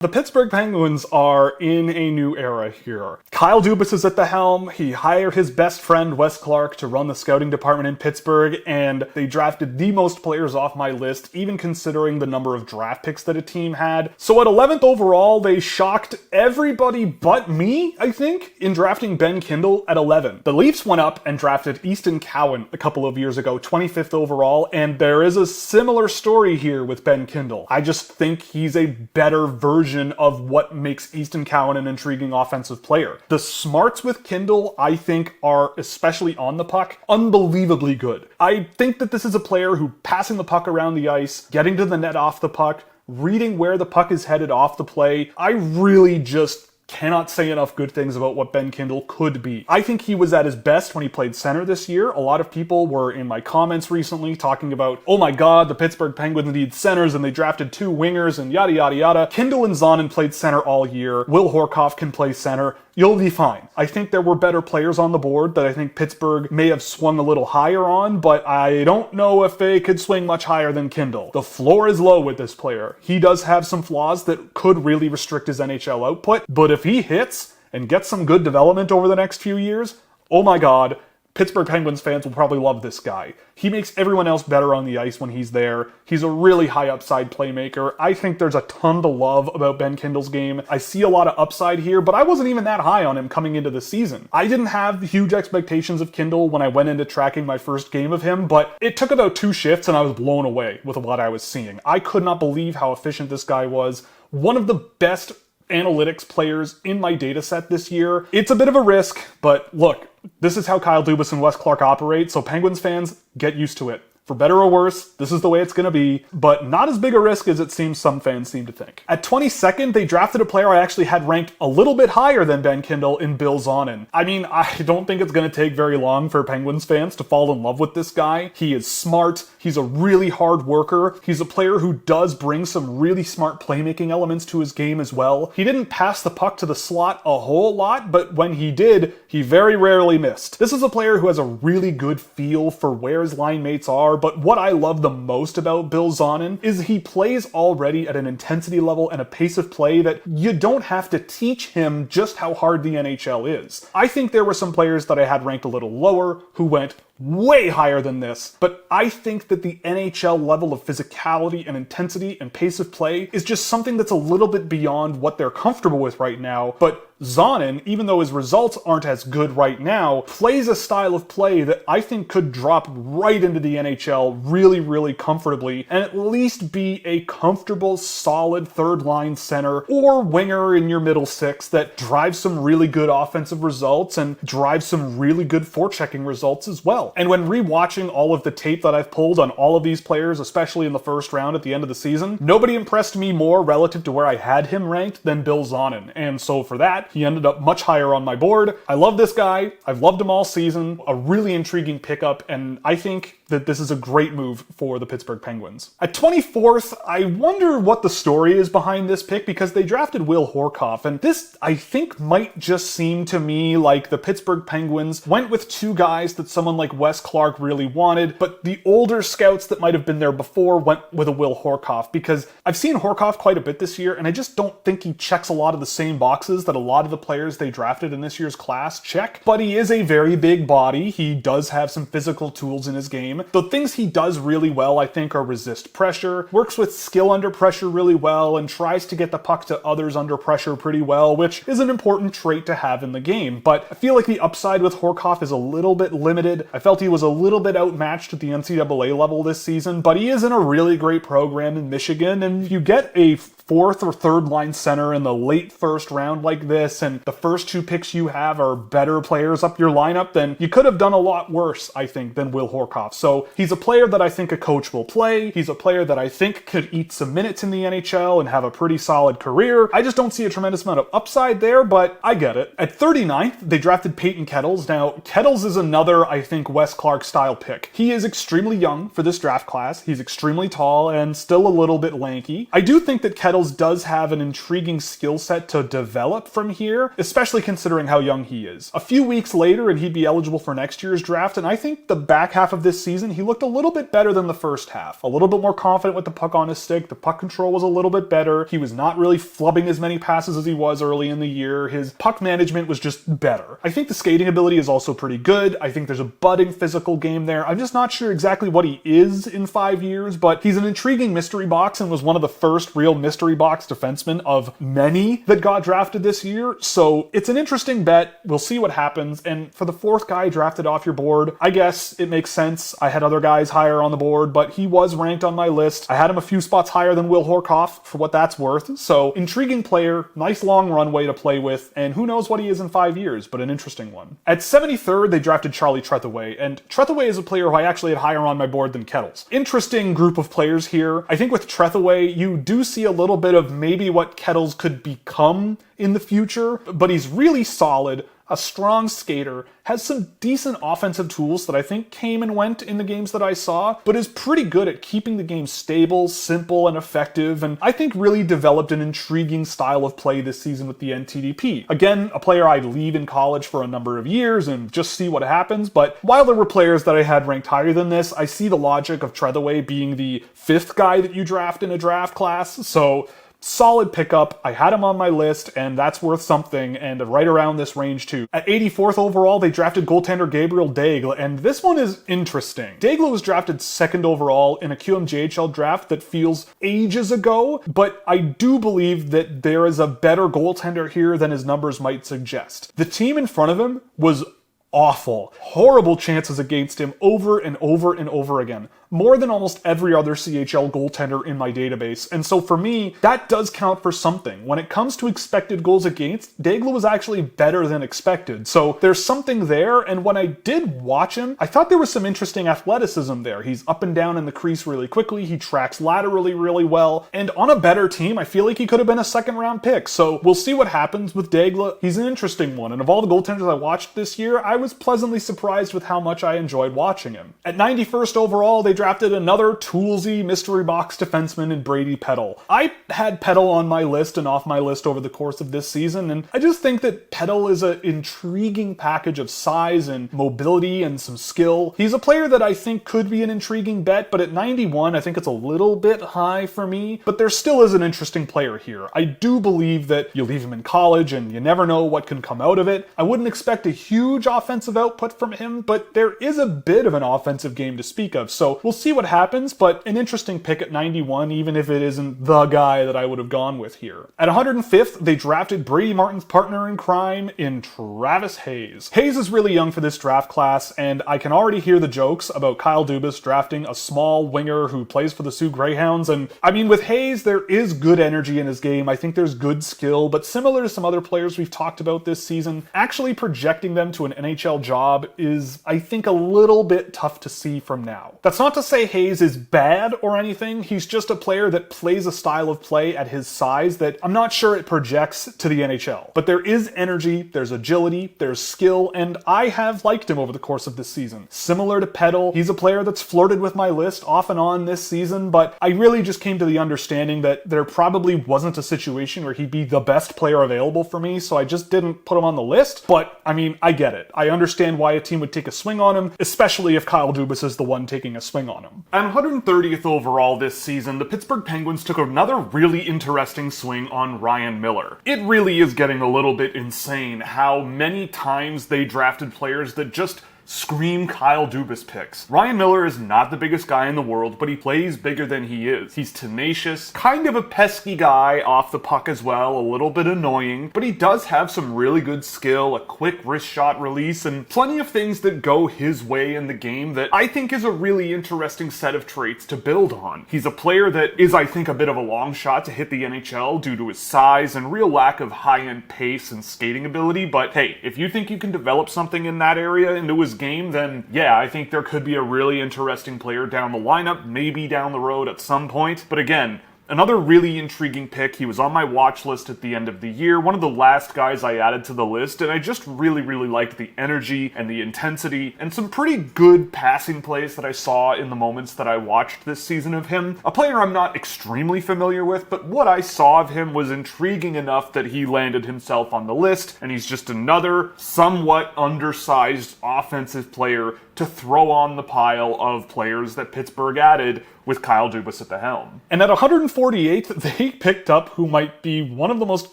The Pittsburgh Penguins are in a new era here. Kyle Dubas is at the helm. He hired his best friend, Wes Clark, to run the scouting department in Pittsburgh, and they drafted the most players off my list, even considering the number of draft picks that a team had. So at 11th overall, they shocked everybody but me, I think, in drafting Ben Kindle at 11. The Leafs went up and drafted Easton Cowan a couple of years ago, 25th overall, and there is a similar story here with Ben Kindle. I just think he's a better version of what makes Easton Cowan an intriguing offensive player. The smarts with Kindle, I think, are, especially on the puck, unbelievably good. I think that this is a player who, passing the puck around the ice, getting to the net off the puck, reading where the puck is headed off the play, I really just cannot say enough good things about what Ben Kindle could be. I think he was at his best when he played center this year. A lot of people were in my comments recently talking about, oh my god, the Pittsburgh Penguins need centers and they drafted 2 wingers and yada yada yada. Kindle and Zanin played center all year. Will Horov can play center. You'll be fine. I think there were better players on the board that I think Pittsburgh may have swung a little higher on, but I don't know if they could swing much higher than Kindle. The floor is low with this player. He does have some flaws that could really restrict his NHL output, but if he hits and gets some good development over the next few years, oh my god, Pittsburgh Penguins fans will probably love this guy. He makes everyone else better on the ice when he's there. He's a really high upside playmaker. I think there's a ton to love about Ben Kindle's game. I see a lot of upside here, but I wasn't even that high on him coming into the season. I didn't have huge expectations of Kindle when I went into tracking my first game of him, but it took about 2 shifts and I was blown away with what I was seeing. I could not believe how efficient this guy was. One of the best analytics players in my data set this year. It's a bit of a risk, but look, this is how Kyle Dubas and Wes Clark operate, so Penguins fans, get used to it. For better or worse, this is the way it's going to be, but not as big a risk as it seems some fans seem to think. At 22nd, they drafted a player I actually had ranked a little bit higher than Ben Kindle in Bill Zanin. I mean, I don't think it's going to take very long for Penguins fans to fall in love with this guy. He is smart. He's a really hard worker. He's a player who does bring some really smart playmaking elements to his game as well. He didn't pass the puck to the slot a whole lot, but when he did, he very rarely missed. This is a player who has a really good feel for where his line mates are, but what I love the most about Bill Zanin is he plays already at an intensity level and a pace of play that you don't have to teach him just how hard the NHL is. I think there were some players that I had ranked a little lower who went way higher than this, but I think that the NHL level of physicality and intensity and pace of play is just something that's a little bit beyond what they're comfortable with right now. But Zanin, even though his results aren't as good right now, plays a style of play that I think could drop right into the NHL really, really comfortably and at least be a comfortable, solid third-line center or winger in your middle six that drives some really good offensive results and drives some really good forechecking results as well. And when rewatching all of the tape that I've pulled on all of these players, especially in the first round at the end of the season, nobody impressed me more relative to where I had him ranked than Bill Zanin. And so for that, he ended up much higher on my board. I love this guy. I've loved him all season. A really intriguing pickup, and I think that this is a great move for the Pittsburgh Penguins. At 24th, I wonder what the story is behind this pick because they drafted Will Horov, and this, I think, might just seem to me like the Pittsburgh Penguins went with 2 guys that someone like Wes Clark really wanted, but the older scouts that might have been there before went with a Will Horov because I've seen Horov quite a bit this year, and I just don't think he checks a lot of the same boxes that a lot of the players they drafted in this year's class check, but he is a very big body. He does have some physical tools in his game. The things he does really well, I think, are resist pressure, works with skill under pressure really well, and tries to get the puck to others under pressure pretty well, which is an important trait to have in the game. But I feel like the upside with Horov is a little bit limited. I felt he was a little bit outmatched at the NCAA level this season, but he is in a really great program in Michigan, and if you get a 4th or 3rd line center in the late first round like this, and the first 2 picks you have are better players up your lineup, then you could have done a lot worse, I think, than Will Horov. So he's a player that I think a coach will play. He's a player that I think could eat some minutes in the NHL and have a pretty solid career. I just don't see a tremendous amount of upside there, but I get it. At 39th, they drafted PTON Kettles. Now, Kettles is another, I think, Wes Clark style pick. He is extremely young for this draft class. He's extremely tall and still a little bit lanky. I do think that Kettles Kettles does have an intriguing skill set to develop from here, especially considering how young he is. A few weeks later and he'd be eligible for next year's draft, and I think the back half of this season he looked a little bit better than the first half. A little bit more confident with the puck on his stick, the puck control was a little bit better, he was not really flubbing as many passes as he was early in the year, his puck management was just better. I think the skating ability is also pretty good, I think there's a budding physical game there. I'm just not sure exactly what he is in 5 years, but he's an intriguing mystery box and was one of the first real mystery box defensemen of many that got drafted this year, so it's an interesting bet. We'll see what happens, and for the fourth guy drafted off your board, I guess it makes sense. I had other guys higher on the board, but he was ranked on my list. I had him a few spots higher than Will Horov, for what that's worth, so intriguing player, nice long runway to play with, and who knows what he is in 5 years, but an interesting one. At 73rd, they drafted Charlie Treway, and Treway is a player who I actually had higher on my board than Kettles. Interesting group of players here. I think with Treway, you do see a little bit of maybe what Kettles could become in the future, but he's really solid, a strong skater, has some decent offensive tools that I think came and went in the games that I saw, but is pretty good at keeping the game stable, simple, and effective, and I think really developed an intriguing style of play this season with the NTDP. Again, a player I'd leave in college for a number of years and just see what happens, but while there were players that I had ranked higher than this, I see the logic of Treway being the fifth guy that you draft in a draft class, so solid pickup. I had him on my list, and that's worth something, and right around this range too. At 84th overall, they drafted goaltender Gabriel, and this one is interesting. Daigle was drafted second overall in a QMJHL draft that feels ages ago, but I do believe that there is a better goaltender here than his numbers might suggest. The team in front of him was awful. Horrible chances against him over and over and over again. More than almost every other CHL goaltender in my database, and so for me, that does count for something. When it comes to expected goals against, Daigle was actually better than expected, so there's something there, and when I did watch him, I thought there was some interesting athleticism there. He's up and down in the crease really quickly, he tracks laterally really well, and on a better team, I feel like he could have been a second round pick, so we'll see what happens with Daigle. He's an interesting one, and of all the goaltenders I watched this year, I was pleasantly surprised with how much I enjoyed watching him. At 91st overall, they drafted another toolsy mystery box defenseman in Brady Pedal. I had Pedal on my list and off my list over the course of this season, and I just think that Pedal is an intriguing package of size and mobility and some skill. He's a player that I think could be an intriguing bet, but at 91, I think it's a little bit high for me, but there still is an interesting player here. I do believe that you leave him in college and you never know what can come out of it. I wouldn't expect a huge offensive output from him, but there is a bit of an offensive game to speak of, so we'll see what happens, but an interesting pick at 91, even if it isn't the guy that I would have gone with here. At 105th, they drafted Brady Martin's partner in crime in Travis Hayes. Hayes is really young for this draft class, and I can already hear the jokes about Kyle Dubas drafting a small winger who plays for the Sioux Greyhounds, and I mean, with Hayes, there is good energy in his game, I think there's good skill, but similar to some other players we've talked about this season, actually projecting them to an NHL job is, I think, a little bit tough to see from now. That's not to say Hayes is bad or anything, he's just a player that plays a style of play at his size that I'm not sure it projects to the NHL. But there is energy, there's agility, there's skill, and I have liked him over the course of this season. Similar to Pedal, he's a player that's flirted with my list off and on this season, but I really just came to the understanding that there probably wasn't a situation where he'd be the best player available for me, so I just didn't put him on the list, but I mean, I get it. I understand why a team would take a swing on him, especially if Kyle Dubas is the one taking a swing on him. At 130th overall this season, the Pittsburgh Penguins took another really interesting swing on Ryan Miller. It really is getting a little bit insane how many times they drafted players that just scream Kyle Dubas picks. Ryan Miller is not the biggest guy in the world, but he plays bigger than he is. He's tenacious, kind of a pesky guy off the puck as well, a little bit annoying, but he does have some really good skill, a quick wrist shot release, and plenty of things that go his way in the game that I think is a really interesting set of traits to build on. He's a player that is, I think, a bit of a long shot to hit the NHL due to his size and real lack of high-end pace and skating ability, but hey, if you think you can develop something in that area into his game, then yeah, I think there could be a really interesting player down the lineup, maybe down the road at some point. But again, Another really intriguing pick. He was on my watch list at the end of the year, one of the last guys I added to the list, and I just really liked the energy and the intensity and some pretty good passing plays that I saw in the moments that I watched this season of him. A player I'm not extremely familiar with, but what I saw of him was intriguing enough that he landed himself on the list, and he's just another somewhat undersized offensive player to throw on the pile of players that Pittsburgh added with Kyle Dubas at the helm. And at 148th, they picked up who might be one of the most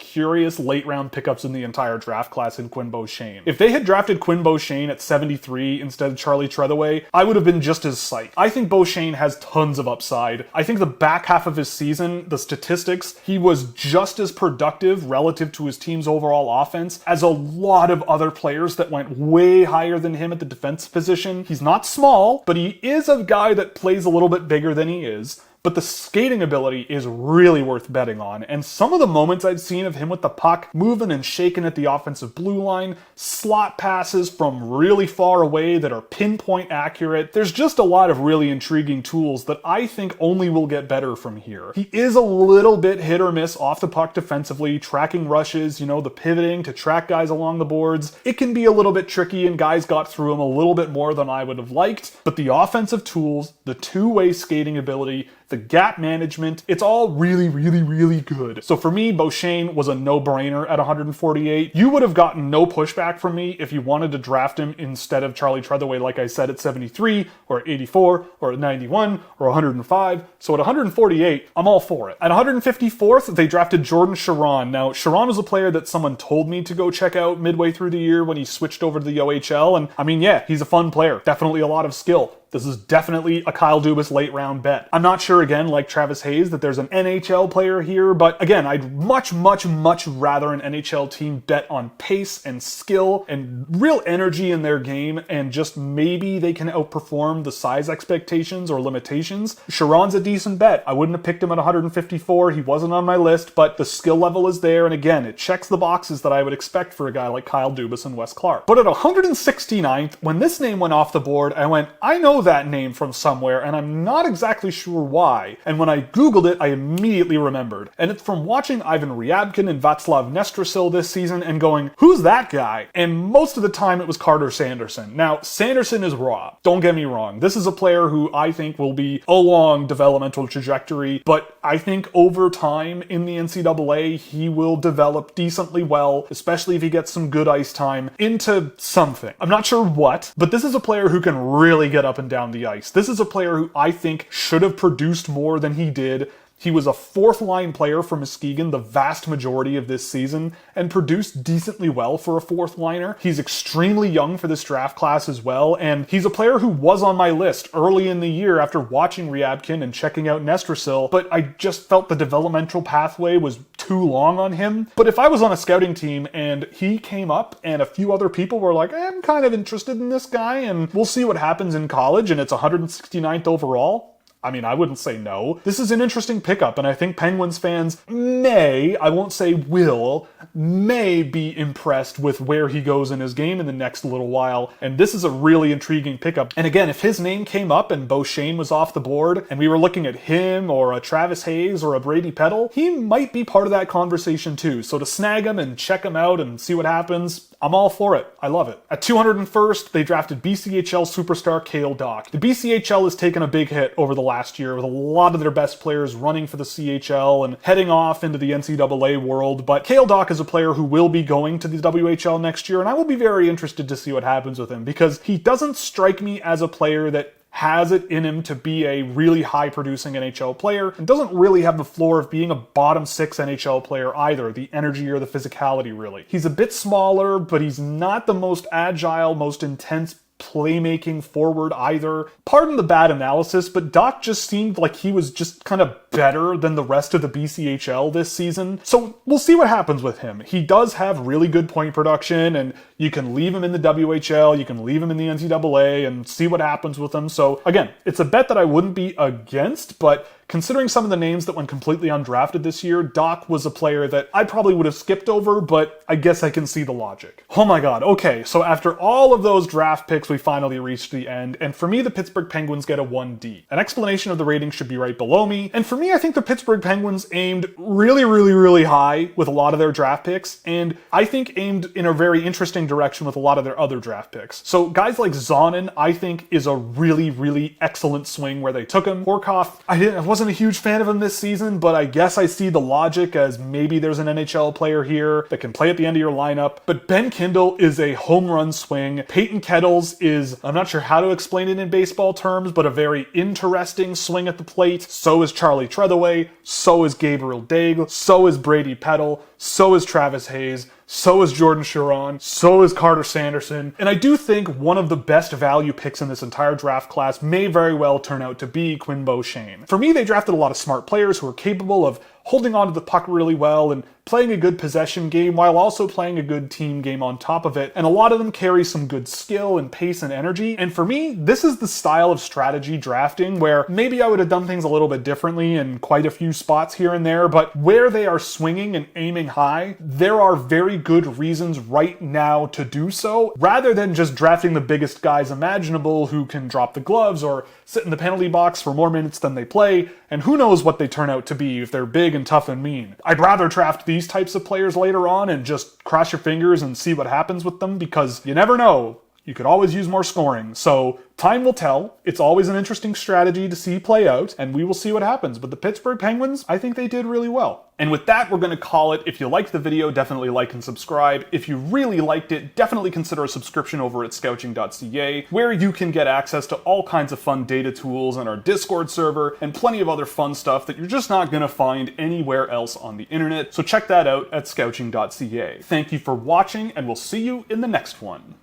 curious late-round pickups in the entire draft class in Quinn Bostrom. If they had drafted Quinn Bostrom at 73 instead of Charlie Treway, I would have been just as psyched. I think Bostrom has tons of upside. I think the back half of his season, the statistics, he was just as productive relative to his team's overall offense as a lot of other players that went way higher than him at the defense position. He's not small, but he is a guy that plays a little bit bigger than he is. But the skating ability is really worth betting on, and some of the moments I've seen of him with the puck, moving and shaking at the offensive blue line, slot passes from really far away that are pinpoint accurate, there's just a lot of really intriguing tools that I think only will get better from here. He is a little bit hit or miss off the puck defensively, tracking rushes, the pivoting to track guys along the boards. It can be a little bit tricky, and guys got through him a little bit more than I would have liked, but the offensive tools, the two-way skating ability, the gap management, it's all really good. So for me, Bostrom was a no-brainer at 148. You would have gotten no pushback from me if you wanted to draft him instead of Charlie Treway, like I said, at 73, or at 84, or at 91, or 105. So at 148, I'm all for it. At 154th, they drafted Jordan Chiron. Now, Chiron was a player that someone told me to go check out midway through the year when he switched over to the OHL, and I mean, yeah, he's a fun player. Definitely a lot of skill. This is definitely a Kyle Dubas late round bet. I'm not sure, again, like Travis Hayes, that there's an NHL player here, but again, I'd much rather an NHL team bet on pace and skill and real energy in their game, and just maybe they can outperform the size expectations or limitations. Chiron's a decent bet. I wouldn't have picked him at 154. He wasn't on my list, but the skill level is there, and again, it checks the boxes that I would expect for a guy like Kyle Dubas and Wes Clark. But at 169th, when this name went off the board, I went, I know that name from somewhere, and I'm not exactly sure why. And when I googled it, I immediately remembered. And it's from watching Ivan Ryabkin and Václav Nestrasil this season and going, who's that guy? And most of the time it was Carter Sanderson. Now, Sanderson is raw. Don't get me wrong. This is a player who I think will be a long developmental trajectory, but I think over time in the NCAA, he will develop decently well, especially if he gets some good ice time, into something. I'm not sure what, but this is a player who can really get up and down the ice. This is a player who I think should have produced more than he did. He was a fourth line player for Muskegon the vast majority of this season and produced decently well for a fourth liner. He's extremely young for this draft class as well, and he's a player who was on my list early in the year after watching Ryabkin and checking out Nestrasil, but I just felt the developmental pathway was too long on him. But if I was on a scouting team and he came up and a few other people were like, I'm kind of interested in this guy and we'll see what happens in college, and it's 169th overall, I mean, I wouldn't say no. This is an interesting pickup, and I think Penguins fans may, I won't say will, may be impressed with where he goes in his game in the next little while, and this is a really intriguing pickup. And again, if his name came up and Bostrom was off the board, and we were looking at him, or a Travis Hayes, or a Brady Pedal, he might be part of that conversation too. So to snag him and check him out and see what happens, I'm all for it. I love it. At 201st, they drafted BCHL superstar Kale Doc. The BCHL has taken a big hit over the last year with a lot of their best players running for the CHL and heading off into the NCAA world, but Kale Doc is a player who will be going to the WHL next year, and I will be very interested to see what happens with him because he doesn't strike me as a player that has it in him to be a really high-producing NHL player and doesn't really have the floor of being a bottom six NHL player either, the energy or the physicality really. He's a bit smaller, but he's not the most agile, most intense playmaking forward either. Pardon the bad analysis, but Doc just seemed like he was just kind of better than the rest of the BCHL this season. So we'll see what happens with him. He does have really good point production, and you can leave him in the WHL, you can leave him in the NCAA and see what happens with him. So again, it's a bet that I wouldn't be against, but considering some of the names that went completely undrafted this year, Doc was a player that I probably would have skipped over, but I guess I can see the logic. Oh my god, okay, so after all of those draft picks, we finally reached the end, and for me, the Pittsburgh Penguins get a 1D. An explanation of the rating should be right below me, and for me, I think the Pittsburgh Penguins aimed really high with a lot of their draft picks, and I think aimed in a very interesting direction with a lot of their other draft picks. So guys like Zanin, I think, is a really excellent swing where they took him. Horov, I wasn't a huge fan of him this season, but I guess I see the logic as maybe there's an NHL player here that can play at the end of your lineup. But Ben Kindle is a home run swing. PTON Kettles is, I'm not sure how to explain it in baseball terms, but a very interesting swing at the plate. So is Charlie Treway, so is Gabriel, so is Brady Pedal, so is Travis Hayes, so is Jordan Chiron, so is Carter Sanderson, and I do think one of the best value picks in this entire draft class may very well turn out to be Quinn Bostrom. For me, they drafted a lot of smart players who are capable of holding on to the puck really well and playing a good possession game while also playing a good team game on top of it, and a lot of them carry some good skill and pace and energy, and for me, this is the style of strategy drafting where maybe I would have done things a little bit differently in quite a few spots here and there, but where they are swinging and aiming high, there are very good reasons right now to do so, rather than just drafting the biggest guys imaginable who can drop the gloves or sit in the penalty box for more minutes than they play, and who knows what they turn out to be if they're big and tough and mean. I'd rather draft these types of players later on and just cross your fingers and see what happens with them, because you never know. You could always use more scoring. So time will tell. It's always an interesting strategy to see play out, and we will see what happens. But the Pittsburgh Penguins, I think they did really well. And with that, we're going to call it. If you liked the video, definitely like and subscribe. If you really liked it, definitely consider a subscription over at Scouching.ca, where you can get access to all kinds of fun data tools and our Discord server, and plenty of other fun stuff that you're just not going to find anywhere else on the internet. So check that out at Scouching.ca. Thank you for watching, and we'll see you in the next one.